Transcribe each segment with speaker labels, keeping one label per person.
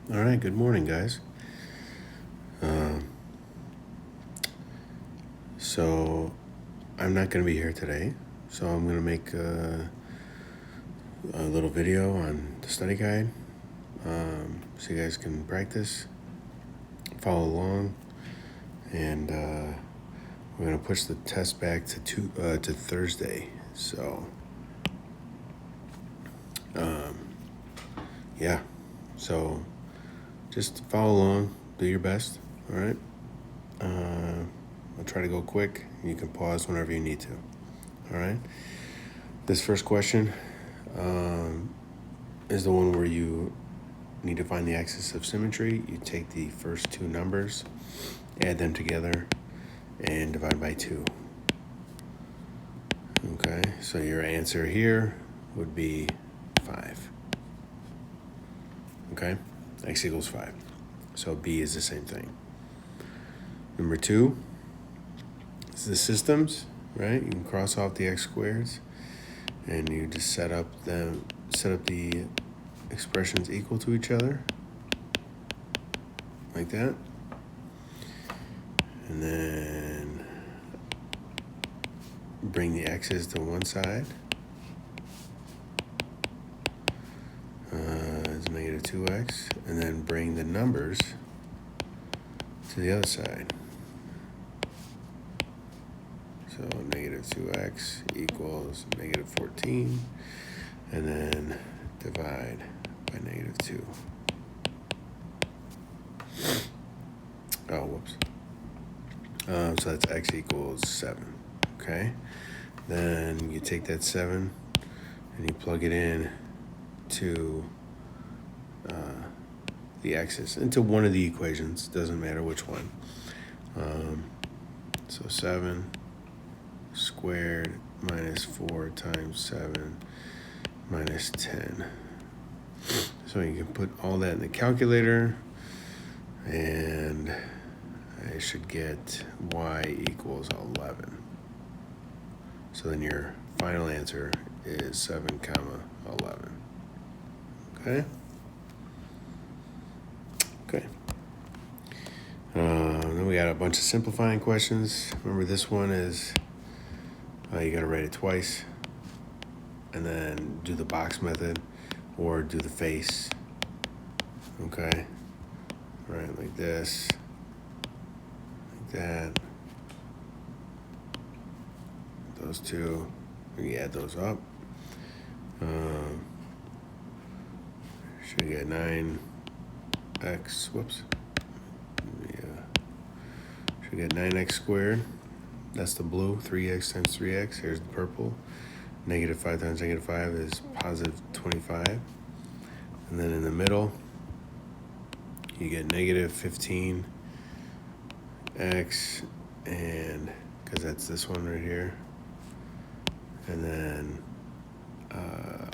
Speaker 1: All right, good morning, guys. So, I'm not going to be here today, so I'm going to make a little video on the study guide so you guys can practice, follow along, and we're going to push the test back to Thursday. So, yeah, so just follow along, do your best, all right? I'll try to go quick. You can pause whenever you need to, all right? This first question is the one where you need to find the axis of symmetry. You take the first two numbers, add them together, and divide by 2. Okay, so your answer here would be 5. Okay, x equals 5. So B is the same thing. Number 2 is the systems, right? You can cross off the x squareds, and you just set up the expressions equal to each other, like that. And then bring the x's to one side. It's negative 2x. And then bring the numbers to the other side. So negative 2x equals negative 14. And then divide by negative 2. Oh, whoops. So that's x equals 7. Okay. Then you take that 7 and you plug it in to the x's, into one of the equations. Doesn't matter which one. So 7 squared minus 4 times 7 minus 10. So you can put all that in the calculator, and I should get y equals 11. So then your final answer is 7 comma 11. Okay? Okay. Then we got a bunch of simplifying questions. Remember, this one is you got to write it twice, and then do the box method or do the face. Okay? Right, like this, like that. Those two, you add those up. Should get 9x, whoops. Should get 9x squared. That's the blue, 3x times 3x. Here's the purple. Negative 5 times negative 5 is positive 25. And then in the middle, you get negative 15x, and because that's this one right here. And then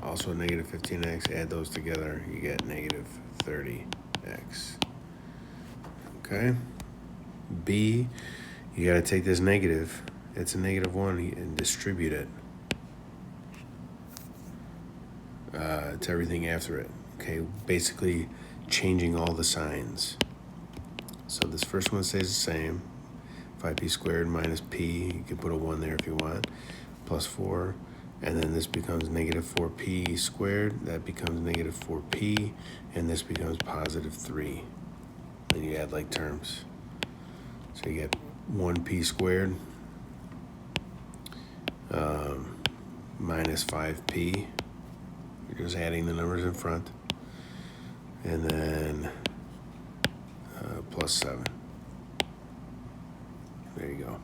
Speaker 1: also negative 15x, add those together, you get negative 30x. Okay? B, you got to take this negative, it's a negative 1, and distribute it to everything after it. Okay, basically changing all the signs. So this first one stays the same, 5p squared minus p, you can put a 1 there if you want, plus 4. And then this becomes negative 4p squared. That becomes negative 4p. And this becomes positive 3. Then you add like terms. So you get 1p squared minus 5p. You're just adding the numbers in front. And then plus 7. There you go.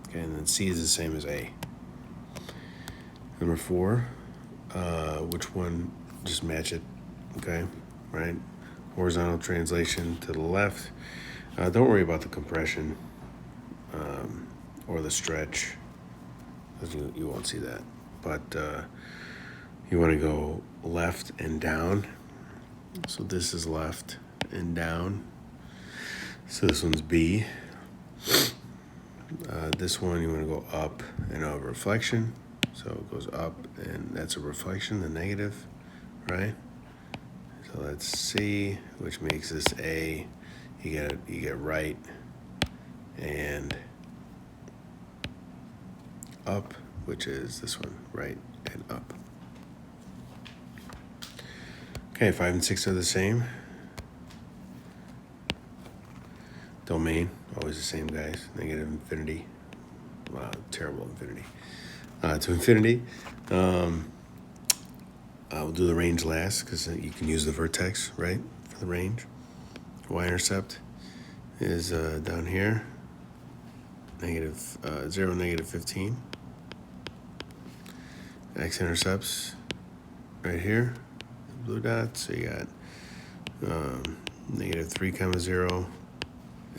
Speaker 1: Okay, and then C is the same as A. Number 4, which one? Just match it, okay, right? Horizontal translation to the left. Don't worry about the compression or the stretch, because you won't see that. But you want to go left and down. So this is left and down. So this one's B. This one you want to go up and a reflection. So it goes up, and that's a reflection, the negative, right? So So that's C, which makes this A. You get right and up, which is this one, right and up. Okay, 5 and 6 are the same. Domain, always the same, guys. Negative infinity. Wow, terrible infinity. To infinity. We'll do the range last because you can use the vertex, right, for the range. Y-intercept is down here. Negative 0, negative 15. X-intercepts right here. Blue dots. So you got negative 3 comma 0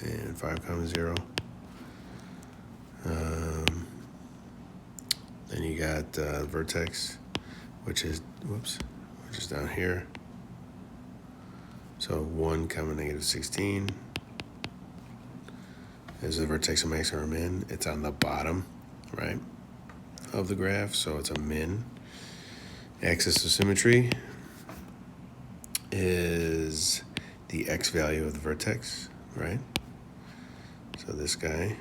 Speaker 1: and 5 comma 0. Then you got vertex, which is down here. So 1 comma negative 16 is the vertex of maximum or min. It's on the bottom, right, of the graph, so it's a min. Axis of symmetry is the x value of the vertex, right? So this guy.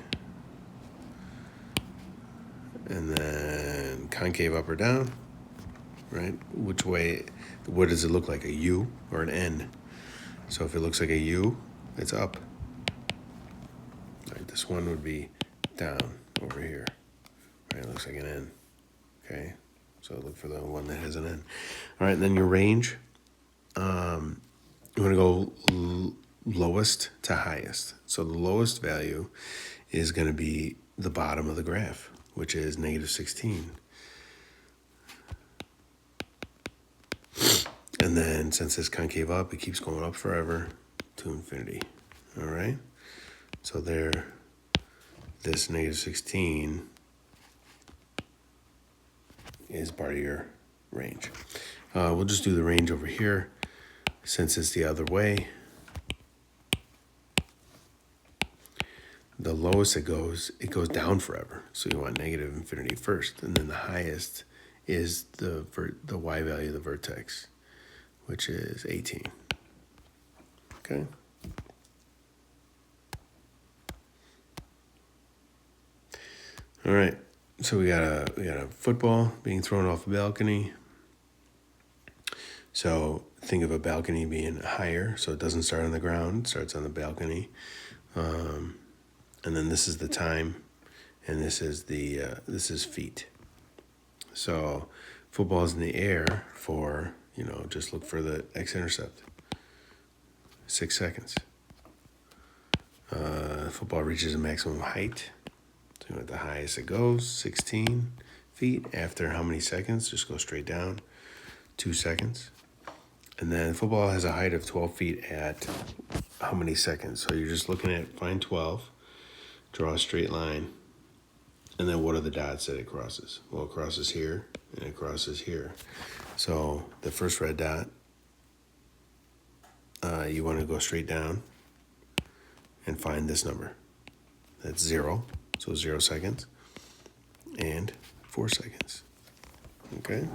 Speaker 1: And then concave up or down, right? Which way, what does it look like, a U or an N? So if it looks like a U, it's up. Right, this one would be down over here, right? It looks like an N, okay? So look for the one that has an N. All right, and then your range, you wanna go lowest to highest. So the lowest value is gonna be the bottom of the graph, which is negative 16. And then since it's concave up, it keeps going up forever to infinity. All right? So there, this negative 16 is part of your range. We'll just do the range over here since it's the other way. The lowest it goes down forever. So you want negative infinity first. And then the highest is the y value of the vertex, which is 18. Okay? All right. So we got a football being thrown off a balcony. So think of a balcony being higher, so it doesn't start on the ground, it starts on the balcony. And then this is the time, and this is feet. So football is in the air for, just look for the x-intercept. 6 seconds. Football reaches a maximum height. So at the highest it goes, 16 feet. After how many seconds? Just go straight down, 2 seconds. And then football has a height of 12 feet at how many seconds? So you're just looking at, find 12, draw a straight line, and then what are the dots that it crosses? Well, it crosses here, and it crosses here. So the first red dot, you want to go straight down and find this number. That's 0, so 0 seconds, and 4 seconds. Okay?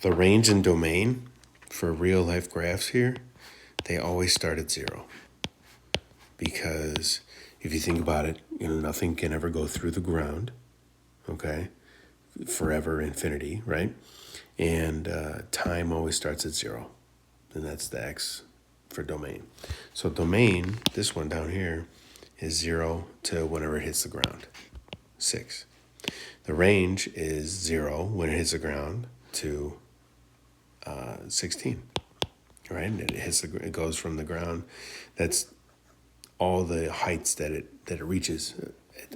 Speaker 1: The range and domain for real life graphs here, they always start at 0. Because if you think about it, nothing can ever go through the ground, okay? Forever, infinity, right? And time always starts at 0. And that's the x for domain. So domain, this one down here, is 0 to whenever it hits the ground, 6. The range is 0 when it hits the ground to 16, right? And it goes from the ground. That's all the heights that it reaches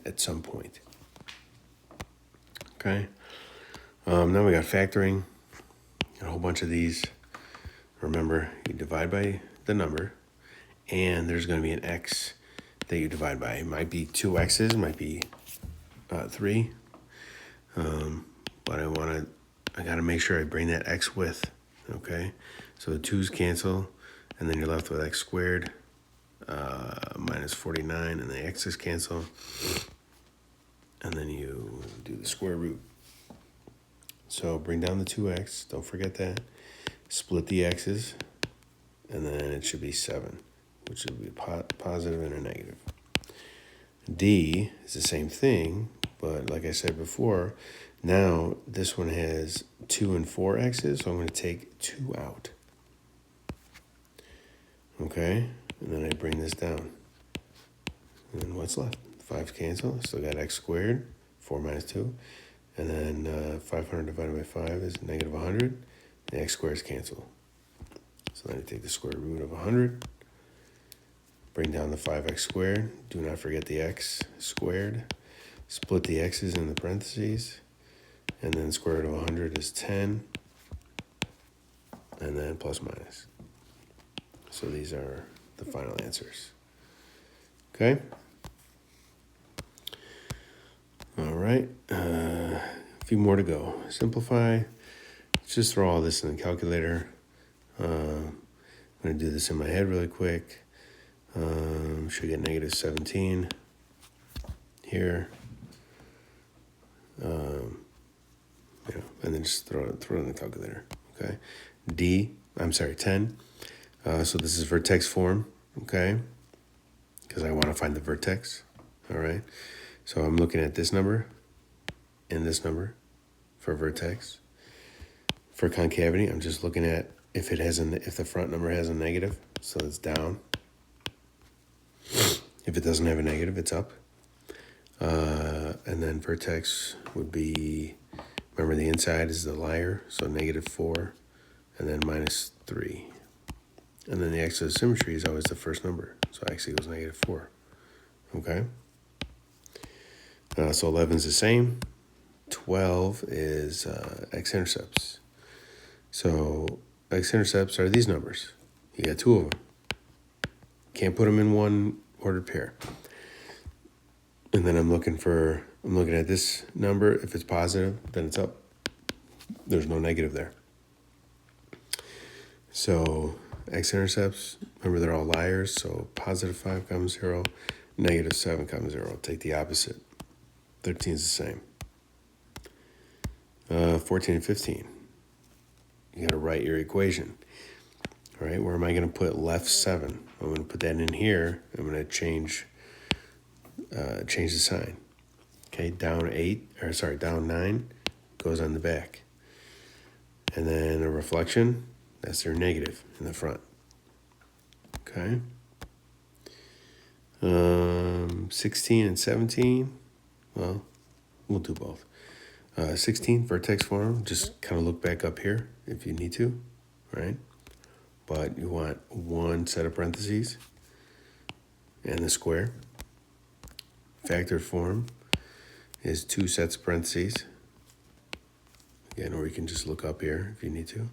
Speaker 1: at some point. Okay. Now we got factoring. Got a whole bunch of these. Remember, you divide by the number, and there's going to be an x that you divide by. It might be 2 x's, might be 3. But I got to make sure I bring that x with. Okay. So the 2's cancel, and then you're left with x squared. Minus 49, and the x's cancel, and then you do the square root. So bring down the 2x, don't forget that. split the x's, and then it should be 7, which would be positive and a negative. D is the same thing, but like I said before, now this one has 2 and 4 x's, so I'm going to take 2 out. Okay, and then I bring this down. And then what's left? 5 cancel, still got x squared, 4 minus 2. And then 500 divided by 5 is negative 100. The x squares cancel. So then I take the square root of 100. Bring down the 5x squared. Do not forget the x squared. Split the x's in the parentheses. And then square root of 100 is 10. And then plus minus. So these are the final answers. Okay? All right. A few more to go. Simplify. Let's just throw all this in the calculator. I'm going to do this in my head really quick. Should get negative 17 here. And then just throw it in the calculator. Okay. 10. So this is vertex form. Okay. Because I want to find the vertex. All right. So I'm looking at this number and this number for vertex. For concavity, I'm just looking at if the front number has a negative, so it's down. If it doesn't have a negative, it's up. And then vertex would be, remember the inside is the liar, so negative 4, and then minus 3. And then the axis of symmetry is always the first number, so x equals negative 4. Okay? So 11 is the same. 12 is x-intercepts. So x-intercepts are these numbers. You got 2 of them. Can't put them in one ordered pair. And then I'm looking at this number. If it's positive, then it's up. There's no negative there. So x-intercepts, remember they're all liars. So positive 5 comes 0, negative 7 comes 0. Take the opposite. 13 is the same. 14 and 15. You got to write your equation. All right, where am I going to put left 7? I'm going to put that in here. I'm going to change the sign. Okay, down 9 goes on the back. And then a reflection, that's their negative in the front. Okay. 16 and 17, well, we'll do both. 16, vertex form, just kind of look back up here if you need to, right? But you want one set of parentheses and the square. Factored form is 2 sets of parentheses. Again, or you can just look up here if you need to.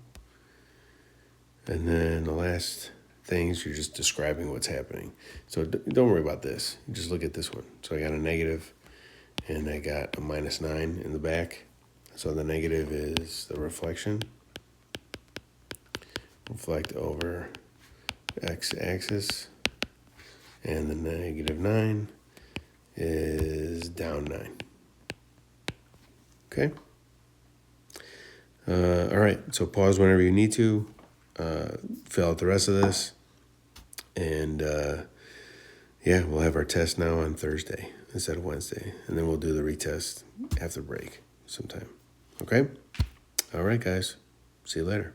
Speaker 1: And then the last things, you're just describing what's happening. So don't worry about this. Just look at this one. So I got a negative and I got a minus 9 in the back. So the negative is the reflection. Reflect over x-axis. And the negative 9 is down 9. Okay? All right, so pause whenever you need to. Fill out the rest of this. And we'll have our test now on Thursday instead of Wednesday. And then we'll do the retest after break sometime. Okay? All right, guys. See you later.